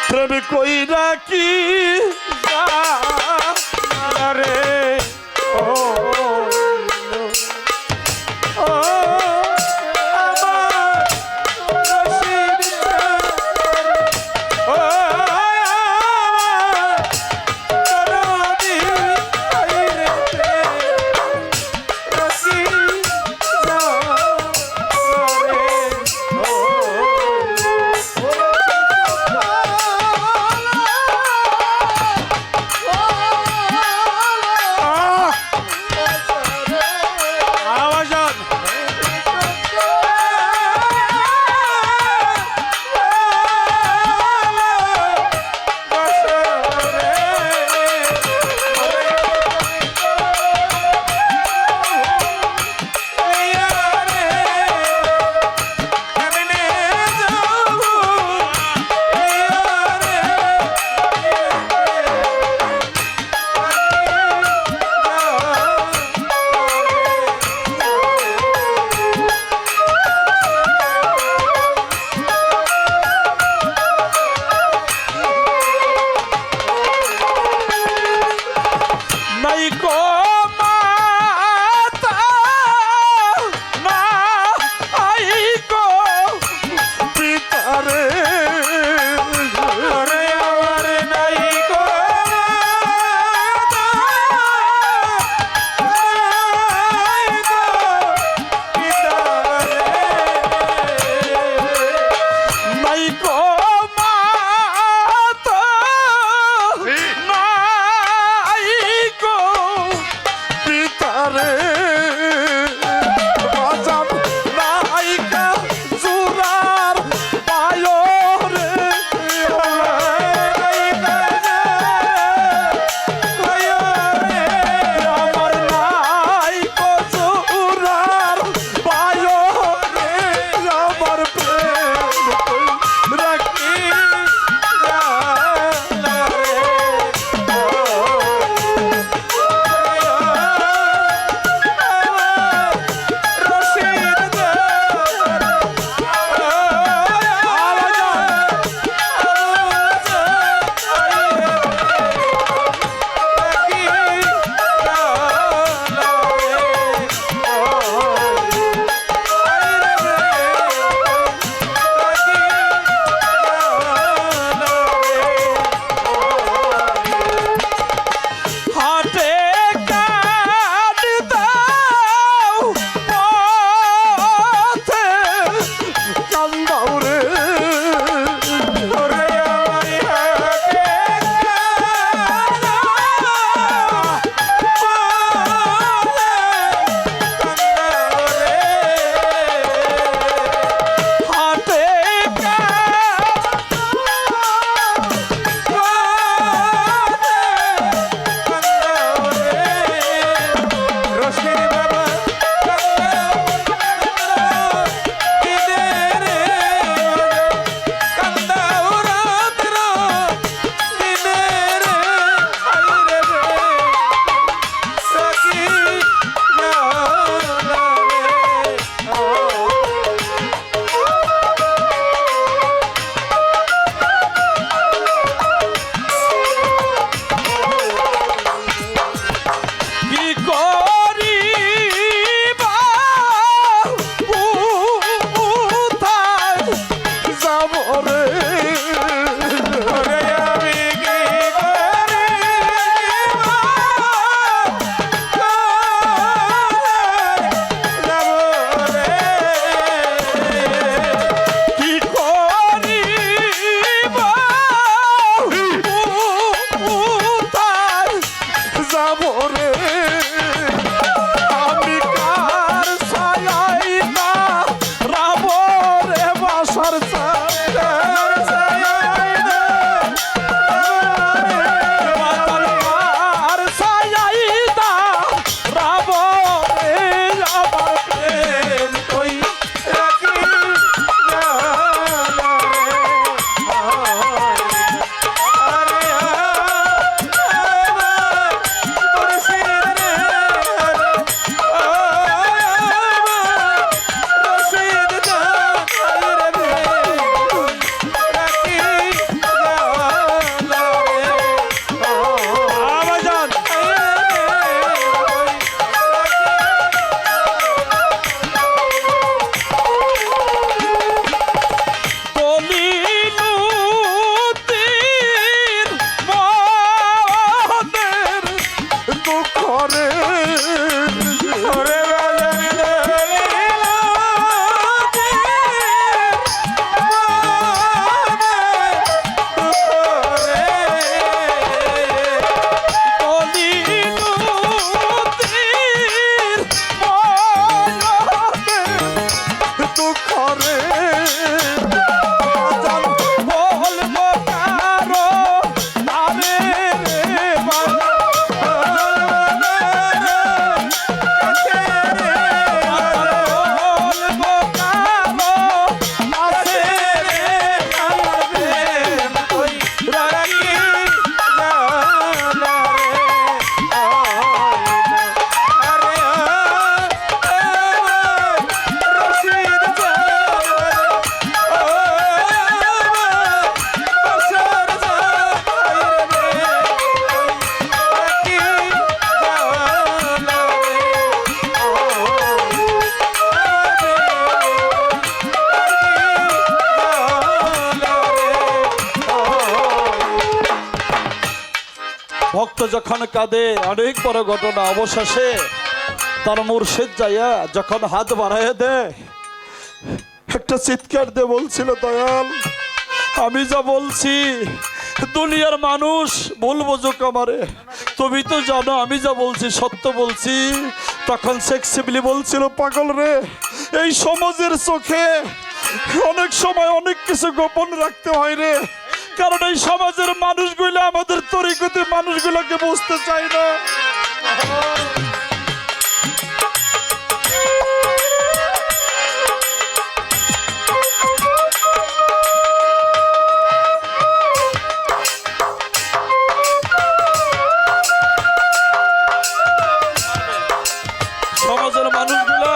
প্রেম কইরা কি রে ও ও আমার রশিদ ও দরদি আইরে রশিদ ভক্ত যখন কাঁদে অনেক বড় ঘটনা, অবশেষে তার মুর্শিদ যাইয়া যখন হাত বাড়াইয়া দেয়, একটা চিৎকার দিয়ে বলছিল, দয়াল আমি যা বলছি দুনিয়ার মানুষ ভুল বুঝুক আমারে, তুমি তো জানো আমি যা বলছি সত্য বলছি। তখন শেখ শিবলি বলছিল, পাগল রে, এই সমাজের চোখে অনেক সময় অনেক কিছু গোপন রাখতে হয় রে, কারণ এই সমাজের মানুষগুলো আমাদের তরিকতে মানুষগুলোকে বুঝতে চায় না। সমাজের মানুষগুলা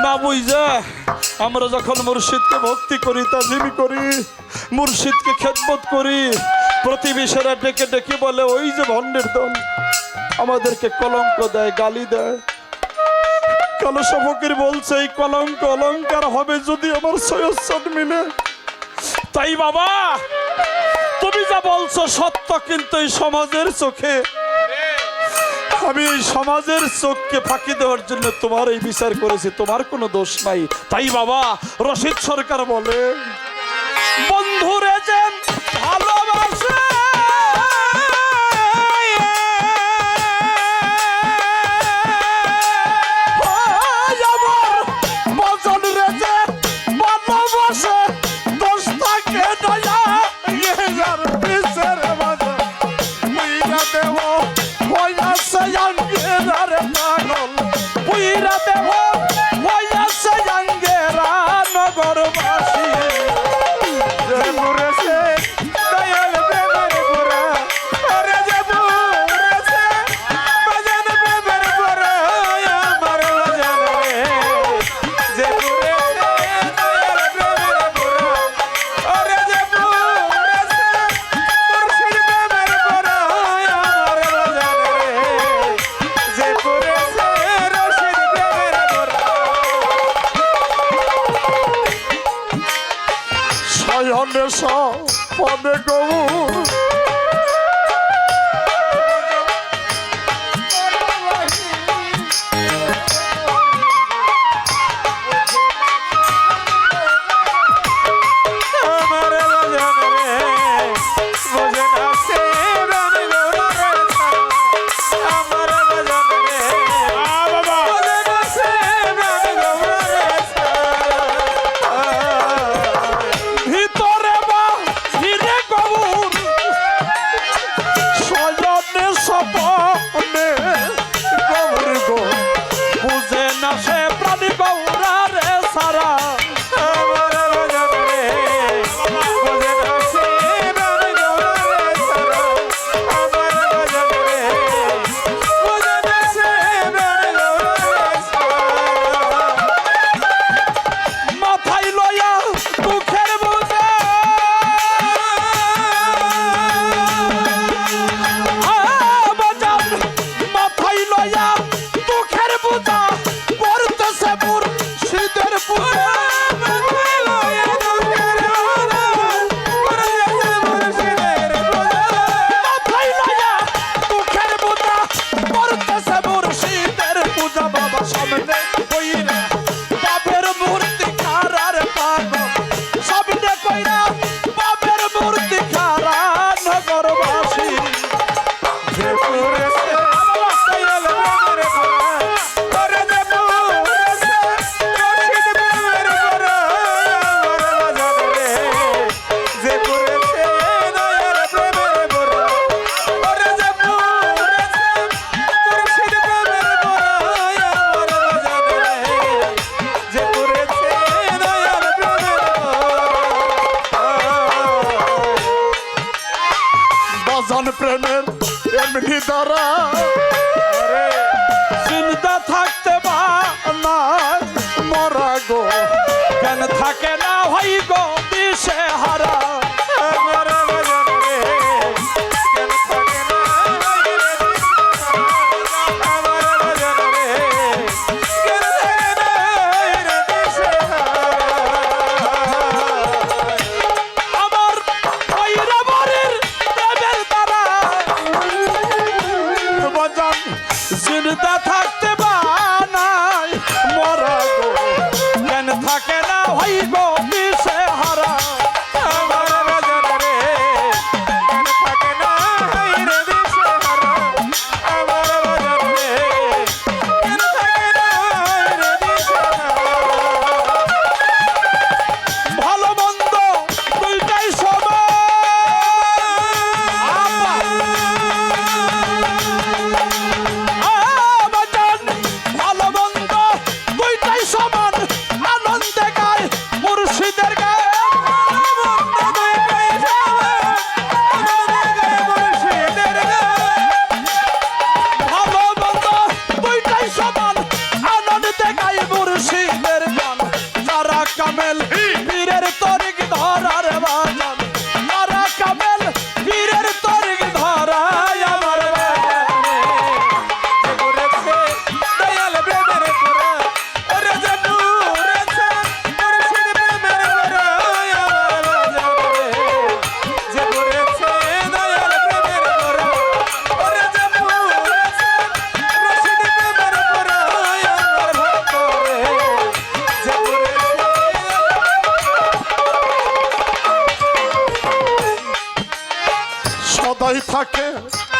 না বুঝা আমরা যখন মুর্শিদকে ভক্তি করি, তাজিমি করি, মুর্শিদকে খেদমত করি, প্রতিবেশীরা ডেকে ডেকে বলে ওই যে ভণ্ডের দল, আমাদেরকে কলঙ্ক দেয়, গালি দেয়। কালো ফকির বলছে এই কলঙ্ক অলঙ্কার হবে যদি আমার সৈয়দ মিলে। তাই বাবা তুমি যা বলছো সত্য, কিন্তু এই সমাজের চোখে আমি এই সমাজের চোখকে ফাঁকি দেওয়ার জন্য তোমার এই বিচার করেছি, তোমার কোনো দোষ নাই। তাই বাবা রশিদ সরকার বলে, বন্ধুরে যেন ভালোবাসে পদে গৌর প্রেমের এমনি দ্বারা চিন্তা থাকতে বা না মরা গো, কেন থাকে না ভাই গো দিশে হারা। সদাই থাকে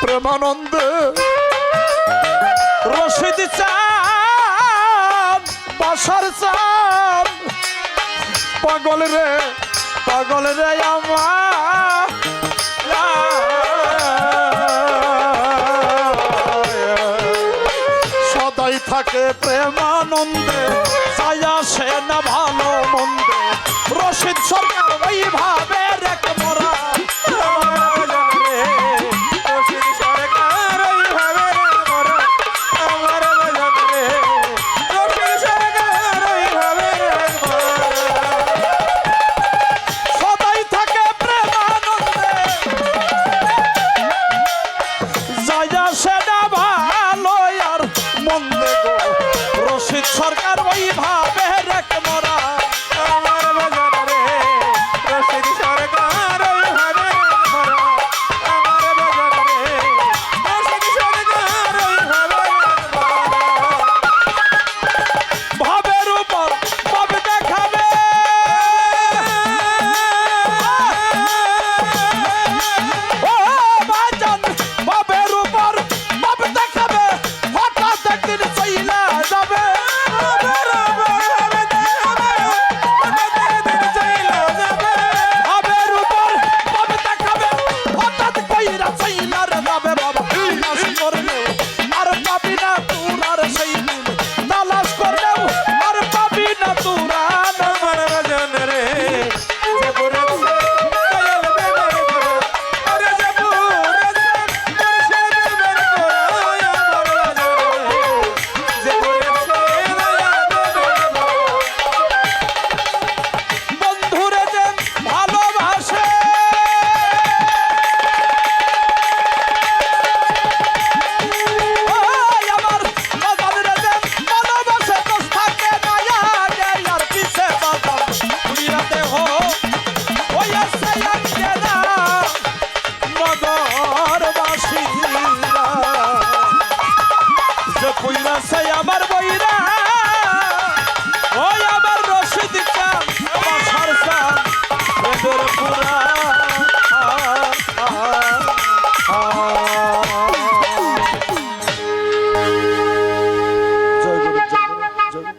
প্রেমানন্দে। রশিদ চাঁদ বাসার চাঁদ পাগল রে আমার সদাই থাকে প্রেমা